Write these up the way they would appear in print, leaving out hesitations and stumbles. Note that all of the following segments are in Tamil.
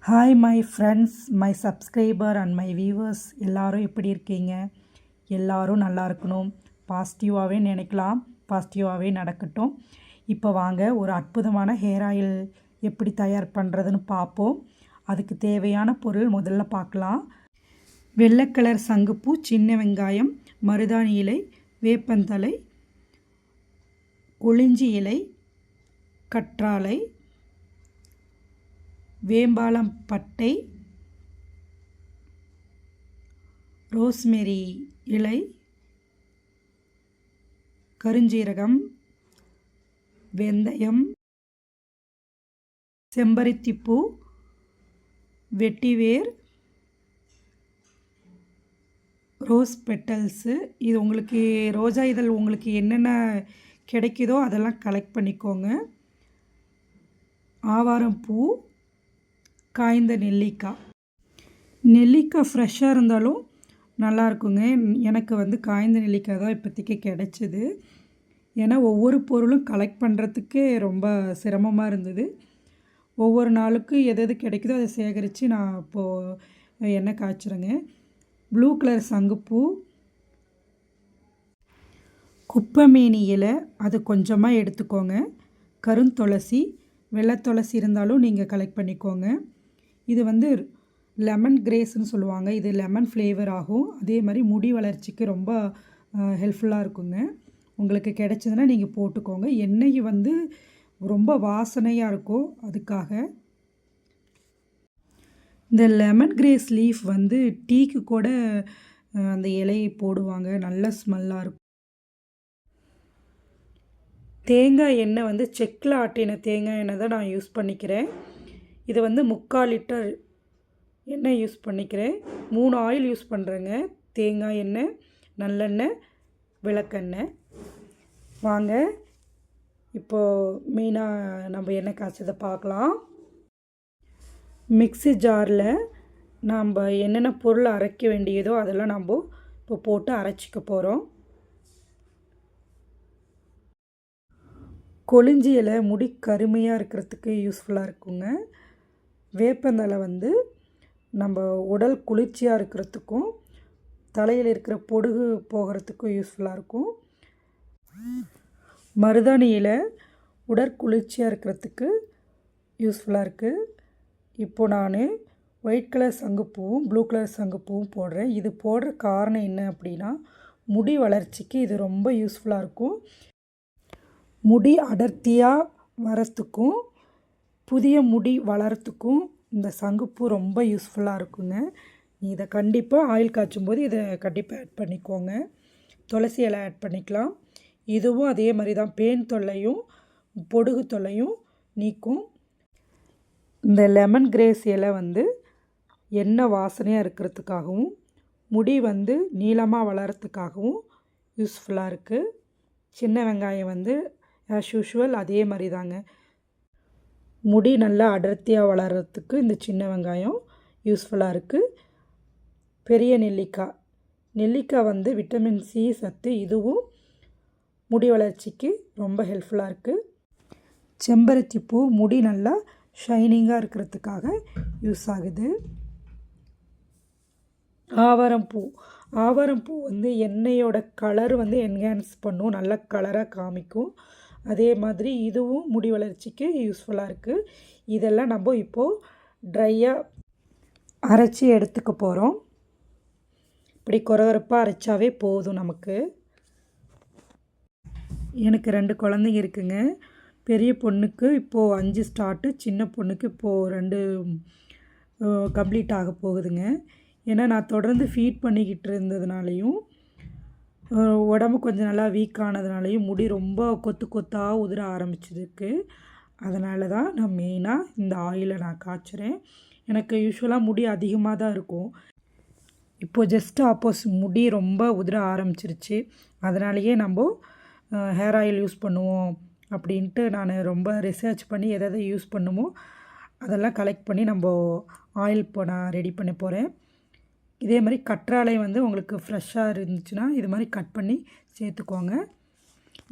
Hi my friends, my subscriber and my viewers எல்லோரும் எப்படி இருக்கீங்க? எல்லோரும் நல்லா இருக்கணும், பாசிட்டிவாகவே நினைக்கலாம், பாசிட்டிவாகவே நடக்கட்டும். இப்போ வாங்க ஒரு அற்புதமான ஹேர் ஆயில் எப்படி தயார் பண்ணுறதுன்னு பார்ப்போம். அதுக்கு தேவையான பொருள் முதல்ல பார்க்கலாம். வெள்ளை கலர் சங்குப்பூ, சின்ன வெங்காயம், மருதாணி இலை, வேப்பந்தலை, கொளிஞ்சி இலை, கற்றாழை, வேம்பாலம் பட்டை, ரோஸ்மெரி இலை, கருஞ்சீரகம், வெந்தயம், செம்பருத்திப்பூ, வெட்டிவேர், ரோஸ் பெட்டல்ஸு. இது உங்களுக்கு ரோஜா இதழ் உங்களுக்கு என்னென்ன கிடைக்குதோ அதெல்லாம் கலெக்ட் பண்ணிக்கோங்க. ஆவாரம் பூ, காய்ந்த நெல்லிக்காய். நெல்லிக்காய் ஃப்ரெஷ்ஷாக இருந்தாலும் நல்லா இருக்குங்க. எனக்கு காய்ந்த நெல்லிக்காய் தான் இப்போதைக்கு கிடைச்சிது. ஏன்னா ஒவ்வொரு பொருளும் கலெக்ட் பண்ணுறதுக்கே ரொம்ப சிரமமாக இருந்தது. ஒவ்வொரு நாளுக்கு எது கிடைக்குதோ அதை சேகரித்து நான் இப்போது எண்ணெய் காய்ச்சிறேங்க. ப்ளூ கலர் சங்குப்பூ, குப்பைமேனி இலை, அது கொஞ்சமாக எடுத்துக்கோங்க. கருந்துளசி, வெள்ளை துளசி இருந்தாலும் நீங்கள் கலெக்ட் பண்ணிக்கோங்க. இது லெமன் கிரேஸ்ன்னு சொல்லுவாங்க. இது லெமன் ஃப்ளேவர் ஆகும். அதே மாதிரி முடி வளர்ச்சிக்கு ரொம்ப ஹெல்ப்ஃபுல்லாக இருக்குங்க. உங்களுக்கு கிடைச்சதுன்னா நீங்கள் போட்டுக்கோங்க. எண்ணெய் ரொம்ப வாசனையாக இருக்கும். அதுக்காக இந்த லெமன் கிரேஸ் லீஃப் டீக்கு கூட அந்த இலையை போடுவாங்க. நல்ல ஸ்மெல்லாக இருக்கும். தேங்காய் எண்ணெய் செக்கில் ஆட்டின தேங்காய் எண்ணெய் தான் நான் யூஸ் பண்ணிக்கிறேன். இது 3/4 லிட்டர் எண்ணெய் யூஸ் பண்ணிக்கிறேன். 3 ஆயில் யூஸ் பண்ணுறேங்க. தேங்காய் எண்ணெய், நல்லெண்ணெய், விளக்கெண்ணெய். வாங்க இப்போது மெயினாக நம்ம எண்ணெய் காய்ச்சதை பார்க்கலாம். மிக்ஸி ஜாரில் நம்ம என்னென்ன பொருள் அரைக்க வேண்டியதோ அதெல்லாம் நம்ம இப்போ போட்டு அரைச்சிக்க போகிறோம். கொளிஞ்சி இலை முடி கருமையாக இருக்கிறதுக்கு யூஸ்ஃபுல்லாக இருக்குங்க. வேப்பந்தலை நம்ம உடல் குளிர்ச்சியாக இருக்கிறதுக்கும் தலையில் இருக்கிற பொடுகு போகிறதுக்கும் யூஸ்ஃபுல்லாக இருக்கும். மருதாணி இலை உடற்குளிர்ச்சியாக இருக்கிறதுக்கு யூஸ்ஃபுல்லாக இருக்குது. இப்போது நான் ஒயிட் கலர் சங்குப்பூவும் ப்ளூ கலர் சங்குப்பூவும் போடுறேன். இது போடுற காரணம் என்ன அப்படின்னா, முடி வளர்ச்சிக்கு இது ரொம்ப யூஸ்ஃபுல்லாக இருக்கும். முடி அடர்த்தியாக வரத்துக்கும் புதிய முடி வளர்கிறதுக்கும் இந்த சங்குப்பூ ரொம்ப யூஸ்ஃபுல்லாக இருக்குங்க. இதை கண்டிப்பாக ஆயில் காய்ச்சும் போது இதை கண்டிப்பாக ஆட் பண்ணிக்கோங்க. துளசி இலை ஆட் பண்ணிக்கலாம். இதுவும் அதே மாதிரி தான், பேன் தொல்லையும் பொடுகு தொல்லையும் நீக்கும். இந்த லெமன் கிரேஸ் இலை எண்ணெய் வாசனையாக இருக்கிறதுக்காகவும் முடி நீளமாக வளர்கிறதுக்காகவும் யூஸ்ஃபுல்லாக இருக்குது. சின்ன வெங்காயம் ஆஸ் யூஷுவல் அதே மாதிரி தாங்க, முடி நல்லா அடர்த்தியாக வளர்கிறதுக்கு இந்த சின்ன வெங்காயம் யூஸ்ஃபுல்லாக இருக்குது. பெரிய நெல்லிக்காய் விட்டமின் சி சத்து, இதுவும் முடி வளர்ச்சிக்கு ரொம்ப ஹெல்ப்ஃபுல்லாக இருக்குது. செம்பருத்தி பூ முடி நல்லா ஷைனிங்காக இருக்கிறதுக்காக யூஸ் ஆகுது. ஆவாரம் பூ எண்ணெயோட கலர் என்ஹான்ஸ் பண்ணும், நல்ல கலராக காமிக்கும். அதே மாதிரி இதுவும் முடி வளர்ச்சிக்கு யூஸ்ஃபுல்லாக இருக்குது. இதெல்லாம் நம்ம இப்போது ட்ரையாக அரைச்சி எடுத்துக்க போகிறோம். இப்படி கொரகொரப்பாக அரைச்சாவே போதும் நமக்கு. எனக்கு 2 குழந்தைங்க இருக்குங்க. பெரிய பொண்ணுக்கு இப்போது 5 ஸ்டார்ட்டு, சின்ன பொண்ணுக்கு இப்போது 2 கம்ப்ளீட் ஆக போகுதுங்க. ஏன்னா நான் தொடர்ந்து ஃபீட் பண்ணிக்கிட்டு இருந்ததுனாலையும் உடம்பு கொஞ்சம் நல்லா வீக் ஆனதுனாலையும் முடி ரொம்ப கொத்தாக உதிர ஆரம்பிச்சதுக்கு, அதனால தான் நான் மெயினாக இந்த ஆயிலை நான் காய்ச்சுறேன். எனக்கு யூஸ்வலாக முடி அதிகமாக தான் இருக்கும். இப்போது ஜஸ்ட் ஆப்போசிட், முடி ரொம்ப உதிர ஆரம்பிச்சிருச்சு. அதனாலேயே நம்ம ஹேர் ஆயில் யூஸ் பண்ணுவோம் அப்படின்ட்டு நான் ரொம்ப ரிசர்ச் பண்ணி எதை யூஸ் பண்ணுமோ அதெல்லாம் கலெக்ட் பண்ணி நம்ம ஆயில் இப்போ நான் ரெடி பண்ண போகிறேன். இதே மாதிரி கற்றாழை உங்களுக்கு ஃப்ரெஷ்ஷாக இருந்துச்சுன்னா இது மாதிரி கட் பண்ணி சேர்த்துக்கோங்க.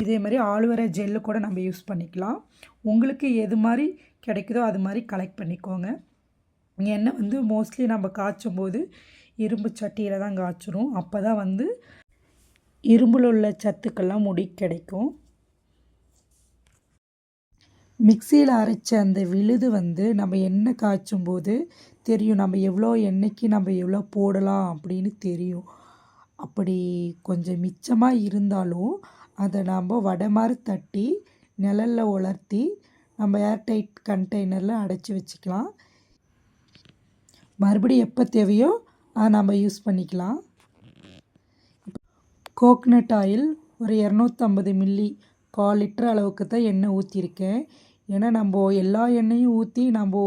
இதே மாதிரி ஆலுவேரா ஜெல்லு கூட நம்ம யூஸ் பண்ணிக்கலாம். உங்களுக்கு எது மாதிரி கிடைக்குதோ அது மாதிரி கலெக்ட் பண்ணிக்கோங்க. எண்ணெய் வந்து மோஸ்ட்லி நம்ம காய்ச்சும் போது இரும்பு சட்டியில் தான் காய்ச்சணும். அப்போ தான் வந்து இரும்பில் உள்ள சத்துக்கெல்லாம் முடி கிடைக்கும். மிக்சியில் அரைச்ச அந்த விழுது வந்து நம்ம எண்ணெய் காய்ச்சும் போது தெரியும், நம்ம எவ்வளோ எண்ணெய்க்கு நம்ம எவ்வளோ போடலாம் அப்படின்னு தெரியும். அப்படி கொஞ்சம் மிச்சமாக இருந்தாலும் அதை நம்ம வடை மாதிரி தட்டி நிழலில் உலர்த்தி நம்ம ஏர்டைட் கண்டெய்னரில் அடைச்சி வச்சுக்கலாம். மறுபடியும் எப்போ தேவையோ அதை நம்ம யூஸ் பண்ணிக்கலாம். கோக்னட் ஆயில் ஒரு 250 மில்லி 1/4 லிட்டர் அளவுக்கு தான் எண்ணெய் ஊற்றிருக்கேன். ஏன்னா நம்ம எல்லா எண்ணெயும் ஊற்றி நம்ம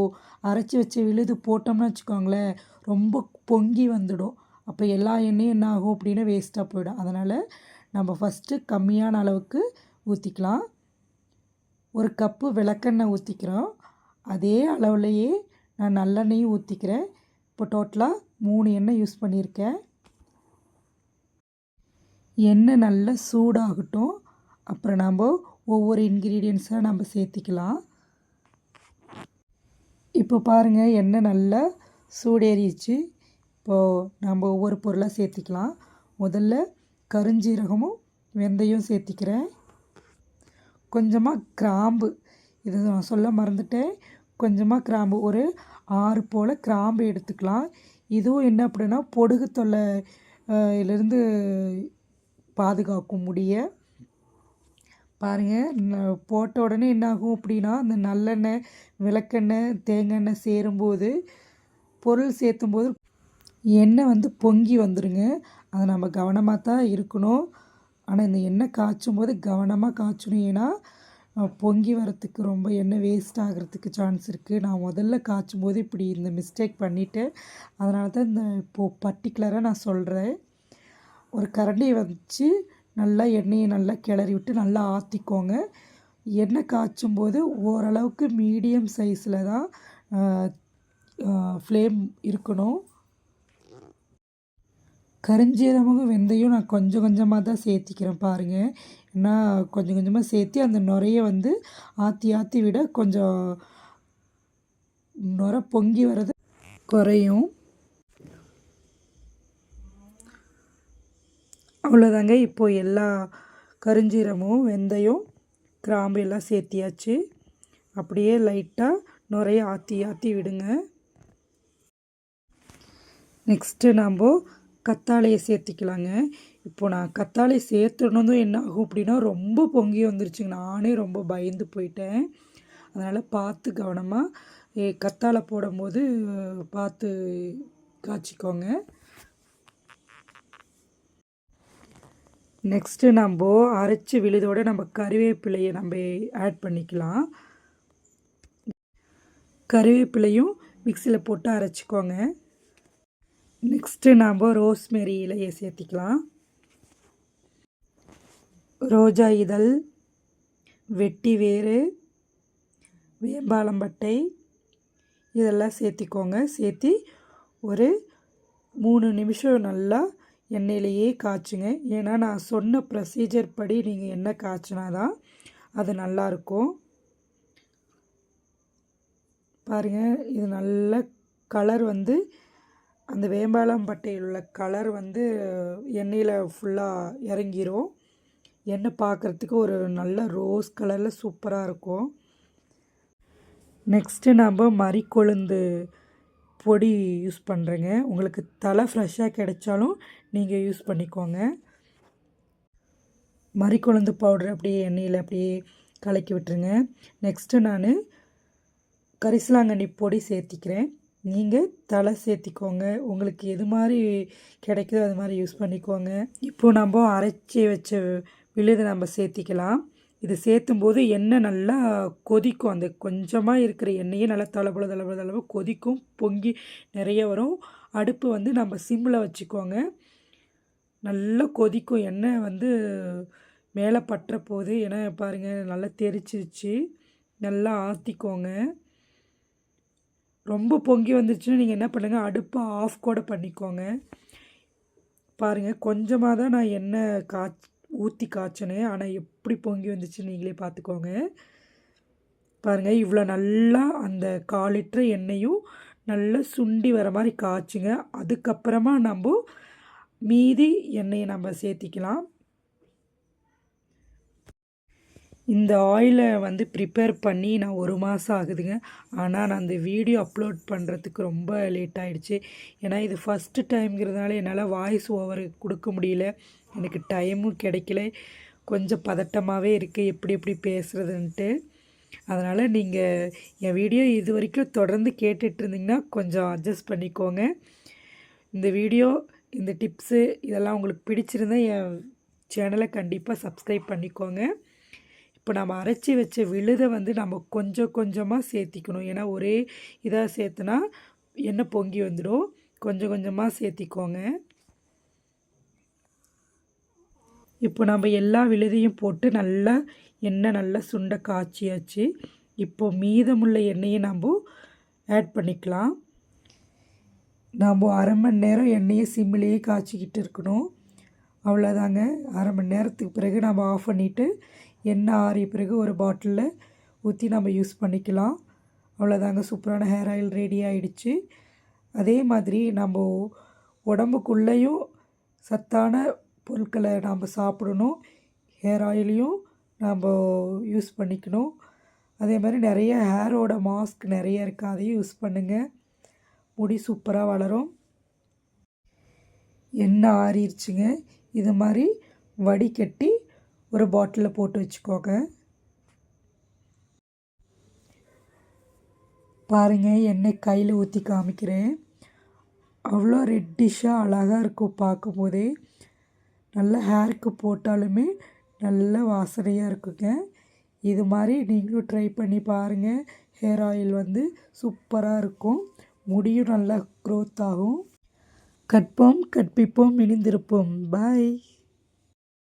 அரைச்சி வச்ச விழுது போட்டோம்னு வச்சுக்கோங்களேன், ரொம்ப பொங்கி வந்துடும். அப்போ எல்லா எண்ணெயும் என்ன ஆகும் அப்படின்னா வேஸ்ட்டாக போயிடும். அதனால் நம்ம ஃபஸ்ட்டு கம்மியான அளவுக்கு ஊற்றிக்கலாம். ஒரு கப்பு விளக்கெண்ணெய் ஊற்றிக்கிறோம். அதே அளவுலையே நான் நல்லெண்ணெயும் ஊற்றிக்கிறேன். இப்போ டோட்டலாக 3 எண்ணெய் யூஸ் பண்ணியிருக்கேன். எண்ணெய் நல்லா சூடாகட்டும். அப்புறம் நம்ம ஒவ்வொரு இன்க்ரீடியன்ஸாக நம்ம சேர்த்திக்கலாம். இப்போ பாருங்கள், எண்ணெய் நல்லா சூடேறிடுச்சு. இப்போது நம்ம ஒவ்வொரு பொருளாக சேர்த்திக்கலாம். முதல்ல கருஞ்சீரகமும் வெந்தயம் சேர்த்திக்கிறேன். கொஞ்சமாக கிராம்பு, இது நான் சொல்ல மறந்துட்டேன். கொஞ்சமாக கிராம்பு, ஒரு 6 போல் கிராம்பு எடுத்துக்கலாம். இதுவும் என்ன அப்படின்னா பொடுகு தொல்லை இருந்து பாதுகாக்கும் முடிய. பாருங்கள், போட்ட உடனே என்னாகும் அப்படின்னா அந்த நல்லெண்ணெய், விளக்கெண்ணெய், தேங்காய் எண்ணெய் சேரும்போது பொருள் சேர்த்தும்போது எண்ணெய் வந்து பொங்கி வந்துடுங்க. அதை நம்ம கவனமாக தான் இருக்கணும். ஆனால் இந்த எண்ணெய் காய்ச்சும் போது கவனமாக காய்ச்சணும். ஏன்னா பொங்கி வரத்துக்கு ரொம்ப எண்ணெய் வேஸ்ட் ஆகிறதுக்கு சான்ஸ் இருக்குது. நான் முதல்ல காய்ச்சும் போது இப்படி இந்த மிஸ்டேக் பண்ணிவிட்டேன். அதனால தான் இந்த இப்போது பர்டிகுலராக நான் சொல்கிறேன். ஒரு கரண்டியை வச்சு நல்லா எண்ணெயை நல்லா கிளறி விட்டு நல்லா ஆற்றிக்கோங்க. எண்ணெய் காய்ச்சும் போது ஓரளவுக்கு மீடியம் சைஸில் தான் ஃப்ளேம் இருக்கணும். கருஞ்சீரகம் வெந்தயம் நான் கொஞ்சம் கொஞ்சமாக தான் சேர்த்திக்கிறேன் பாருங்கள். ஏன்னா கொஞ்சம் கொஞ்சமாக சேர்த்தி அந்த நுரையை வந்து ஆற்றி விட கொஞ்சம் நுரை பொங்கி வர்றது குறையும். அவ்வளோதாங்க. இப்போது எல்லா கருஞ்சீரகமும் வெந்தயம் கிராம்பு எல்லாம் சேர்த்தியாச்சு. அப்படியே லைட்டாக நுரைய ஆற்றி விடுங்க. நெக்ஸ்ட்டு நம்ம கத்தாழையை சேர்த்திக்கலாங்க. இப்போது நான் கத்தாழை சேர்த்துனதும் என்ன ஆகும் அப்படின்னா ரொம்ப பொங்கி வந்துருச்சுங்க. நானே ரொம்ப பயந்து போயிட்டேன். அதனால் பார்த்து கவனமாக கத்தாழை போடும்போது பார்த்து காய்ச்சிக்கோங்க. நெக்ஸ்ட்டு நம்ம அரைச்சி விழுதோடு நம்ம கறிவேப்பிலையை நம்ம ஆட் பண்ணிக்கலாம். கறிவேப்பிலையும் மிக்சியில் போட்டு அரைச்சிக்கோங்க. நெக்ஸ்ட்டு நாம் ரோஸ்மெரி இலையை சேர்த்திக்கலாம். ரோஜா இதழ், வெட்டி வேறு, வேம்பாலம்பட்டை இதெல்லாம் சேர்த்திக்கோங்க. சேர்த்தி ஒரு 3 நிமிஷம் நல்லா எண்ணெயிலேயே காய்ச்சுங்க. ஏன்னா நான் சொன்ன ப்ரொசீஜர் படி நீங்கள் எண்ணெய் காய்ச்சினா தான் அது நல்லாயிருக்கும். பாருங்கள், இது நல்ல கலர் வந்து அந்த வேம்பாலம்பட்டையில் உள்ள கலர் வந்து எண்ணெயில் ஃபுல்லாக இறங்கிரும். எண்ணெய் பார்க்குறதுக்கு ஒரு நல்ல ரோஸ் கலரில் சூப்பராக இருக்கும். நெக்ஸ்ட்டு நம்ம மறிக்கொழுந்து பொடி யூஸ் பண்ணுறேங்க. உங்களுக்கு தலை ஃப்ரெஷ்ஷாக கிடைச்சாலும் நீங்கள் யூஸ் பண்ணிக்கோங்க. மறிக்கொழுந்து பவுடர் அப்படியே எண்ணெயில் அப்படியே கலக்கி விட்டுருங்க. நெக்ஸ்ட்டு நான் கரிசலாங்கண்ணி பொடி சேர்த்திக்கிறேன். நீங்கள் தலை சேர்த்திக்கோங்க. உங்களுக்கு எது மாதிரி கிடைக்குதோ அது மாதிரி யூஸ் பண்ணிக்கோங்க. இப்போது நம்ம அரைச்சி வச்ச விழுதை நம்ம சேர்த்திக்கலாம். இது சேர்த்தும்போது எண்ணெய் நல்லா கொதிக்கும். அந்த கொஞ்சமாக இருக்கிற எண்ணெயே நல்லா தளபள கொதிக்கும், பொங்கி நிறைய வரும். அடுப்பு வந்து நம்ம சிம்மில் வச்சுக்கோங்க. நல்லா கொதிக்கும். எண்ணெய் வந்து மேலே பற்ற போகுது. ஏன்னா பாருங்கள், நல்லா தெரிச்சிருச்சு. நல்லா ஆற்றிக்கோங்க. ரொம்ப பொங்கி வந்துருச்சுன்னா நீங்கள் என்ன பண்ணுங்கள், அடுப்பை ஆஃப் கூட பண்ணிக்கோங்க. பாருங்கள், கொஞ்சமாக தான் நான் எண்ணெய் ஊற்றி காய்ச்சினேன். ஆனால் எப்படி பொங்கி வந்துச்சுன்னு நீங்களே பார்த்துக்கோங்க. பாருங்கள், இவ்வளோ நல்லா அந்த 1/4 லிட்டர் எண்ணெயும் நல்லா சுண்டி வர மாதிரி காய்ச்சுங்க. அதுக்கப்புறமா நம்ம மீதி எண்ணெயை நம்ம சேர்த்திக்கலாம். இந்த ஆயிலை வந்து ப்ரிப்பேர் பண்ணி நான் 1 மாதம் ஆகுதுங்க. ஆனால் நான் அந்த வீடியோ அப்லோட் பண்ணுறதுக்கு ரொம்ப லேட் ஆகிடுச்சு. ஏன்னா இது ஃபஸ்ட்டு டைம்ங்கிறதுனால என்னால் வாய்ஸ் ஓவர் கொடுக்க முடியல. எனக்கு டைமும் கிடைக்கல. கொஞ்சம் பதட்டமாகவே இருக்குது எப்படி எப்படி பேசுகிறதுன்ட்டு. அதனால் நீங்கள் என் வீடியோ இது வரைக்கும் தொடர்ந்து கேட்டுட்ருந்திங்கன்னா கொஞ்சம் அட்ஜஸ்ட் பண்ணிக்கோங்க. இந்த வீடியோ, இந்த டிப்ஸு இதெல்லாம் உங்களுக்கு பிடிச்சிருந்தா என் சேனலை கண்டிப்பாக சப்ஸ்கிரைப் பண்ணிக்கோங்க. இப்போ நம்ம அரைச்சி வச்ச விழுதை வந்து நம்ம கொஞ்சம் கொஞ்சமாக சேர்த்திக்கணும். ஏன்னா ஒரே இதாக சேர்த்துனா எண்ணெய் பொங்கி வந்துடும். கொஞ்சம் கொஞ்சமாக சேர்த்திக்கோங்க. இப்போ நம்ம எல்லா விழுதையும் போட்டு நல்லா எண்ணெய் நல்லா சுண்ட காய்ச்சியாச்சு. இப்போ மீதமுள்ள எண்ணெயை நம்ம ஆட் பண்ணிக்கலாம். நம்ம 1/2 மணி நேரம் எண்ணெயை சிம்மிலேயே காய்ச்சிக்கிட்டு இருக்கணும். அவ்வளோதாங்க. 1/2 மணி நேரத்துக்கு பிறகு நம்ம ஆஃப் பண்ணிவிட்டு எண்ணெய் ஆறிய பிறகு ஒரு பாட்டிலில் ஊற்றி நம்ம யூஸ் பண்ணிக்கலாம். அவ்வளோதாங்க, சூப்பரான ஹேர் ஆயில் ரெடி ஆகிடுச்சு. அதே மாதிரி நம்ம உடம்புக்குள்ளேயும் சத்தான பொருட்களை நாம் சாப்பிடணும். ஹேர் ஆயிலையும் நம்ம யூஸ் பண்ணிக்கணும். அதே மாதிரி நிறைய ஹேரோட மாஸ்க் நிறைய இருக்குது, அதையும் யூஸ் பண்ணுங்கள். முடி சூப்பராக வளரும். எண்ணெய் ஆறிடுச்சுங்க. இது மாதிரி வடிகட்டி ஒரு பாட்டிலில் போட்டு வச்சுக்கோங்க. பாருங்கள், எண்ணெய் கையில் ஊற்றி காமிக்கிறேன். அவ்வளோ ரெட்டிஷாக அழகாக இருக்கும் பார்க்கும்போதே. நல்ல ஹேருக்கு போட்டாலுமே நல்ல வாசனையாக இருக்குங்க. இது மாதிரி நீங்களும் ட்ரை பண்ணி பாருங்கள். ஹேர் ஆயில் வந்து சூப்பராக இருக்கும். முடியும் நல்லா க்ரோத் ஆகும். கற்போம் கற்பிப்போம் இணைந்திருப்போம். பாய்.